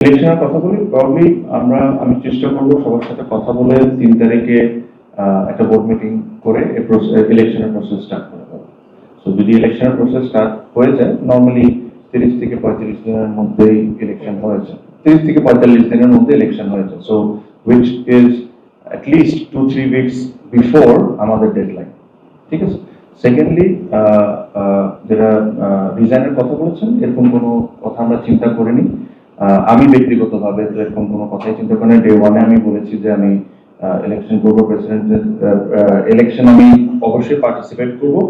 ইলেকশনের কথা বলি, প্রবাবলি আমি চেষ্টা করবো সবার সাথে কথা বলে 3 তারিখে একটা বোর্ড মিটিং করে ইলেকশনের প্রসেস স্টার্ট করা হবে। সো যদি ইলেকশনের প্রসেস স্টার্ট হয়ে যায়, নর্মালি 30 থেকে 35 দিনের মধ্যেই ইলেকশন হয়ে যায়। 30 থেকে 45 দিনের মধ্যে ইলেকশন হয়ে যায়। So which is at least 2-3 weeks before আমাদের ডেডলাইন। ঠিক আছে। সেকেন্ডলি, যারা রিজাইনের কথা বলেছেন, এরকম কোনো কথা আমরা চিন্তা করিনি। আমি ব্যক্তিগতভাবে এরকম কোনো কথাই চিন্তা করি না। ডে ওয়ানে আমি বলেছি যে আমি ইলেকশন করবো, প্রেসিডেন্টের ইলেকশন আমি অবশ্যই পার্টিসিপেট করবো।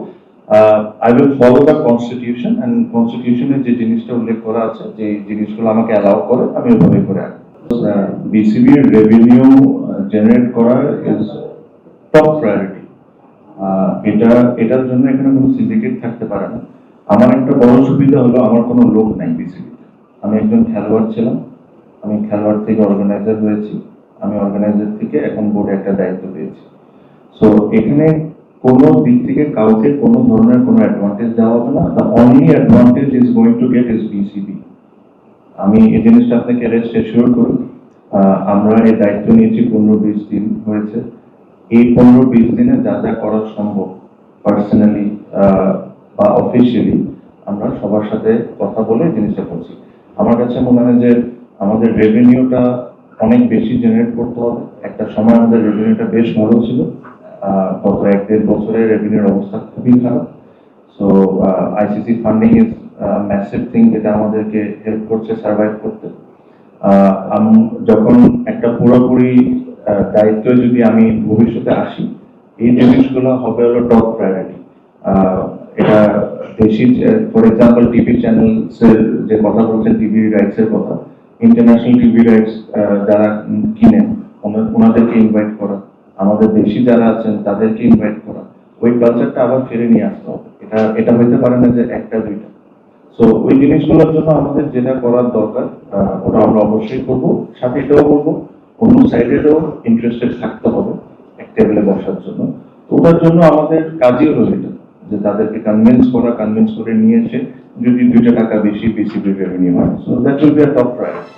I will follow the constitution, and কনস্টিটিউশনে যে জিনিসটা উল্লেখ করা আছে, যে জিনিসগুলো আমাকে অ্যালাউ করে, আমি ওইভাবে করে রাখবো। বিসিবির রেভিনিউ জেনারেট করা ইজ টপ প্রায়োরিটি। এটার জন্য এখানে কোনো সিন্ডিকেট থাকতে পারে না। আমার একটা বড় সুবিধা হলো আমার কোনো লোক নাই বিসিবিতে। আমি একজন খেলোয়াড় ছিলাম, আমি খেলোয়াড় থেকে অর্গানাইজার হয়েছি, আমি অর্গানাইজার থেকে এখন বোর্ডে একটা দায়িত্ব পেয়েছি। সো এখানে কোনো দিক থেকে কাউকে কোনো ধরনের কোনো অ্যাডভান্টেজ দেওয়া হবে না। The only advantage is going to get is BCB. আমি এই জিনিসটা আপনাকে রেস্ট এশিওর করি। আমরা এই দায়িত্ব নিয়েছি 15-20 দিন হয়েছে। এই 15-20 দিনে যা যা করা সম্ভব পার্সোনালি বা অফিসিয়ালি আমরা সবার সাথে কথা বলে জিনিসটা করছি। আমার কাছে মনে হয় যে আমাদের রেভিনিউটা অনেক বেশি জেনারেট করতে হবে। একটা সময় আমাদের রেভিনিউটা বেশ ভালো ছিল, গত 1-1.5 বছরের রেভিনিউর অবস্থা খুবই খারাপ। So ICC funding is massive thing, যেটা আমাদেরকে হেল্প করছে সার্ভাইভ করতে। যখন একটা পুরোপুরি দায়িত্ব যদি আমি ভবিষ্যতে আসি, এই জিনিসগুলো হবে হলো টপ প্রায়োরিটি। এটা দেশি, ফর এক্সাম্পল টিভি চ্যানেলসের যে কথা বলছেন, টিভি রাইটসের কথা, ইন্টারন্যাশনাল টিভি রাইটস যারা কিনেন ওনাদেরকে ইনভাইট করা, আমাদের দেশি যারা আছেন তাদেরকে ইনভাইট করা, ওই কালচারটা আবার ফিরে নিয়ে আসতে হবে। এটা হইতে পারে না যে একটা দুইটা। সো ওই জিনিসগুলোর জন্য আমাদের যেটা করার দরকার ওটা আমরা অবশ্যই করবো। সাথে এটাও বলবো, অন্য সাইডেরও ইন্টারেস্টেড থাকতে হবে এক টেবিলে বসার জন্য। তো ওটার জন্য আমাদের কাজই হলো এটা, যে তাদেরকে কনভিন্স করে নিয়ে এসে যদি 2 টাকা বেশি বিসিবি রেভিনিউ হয়, so that will be a top priority.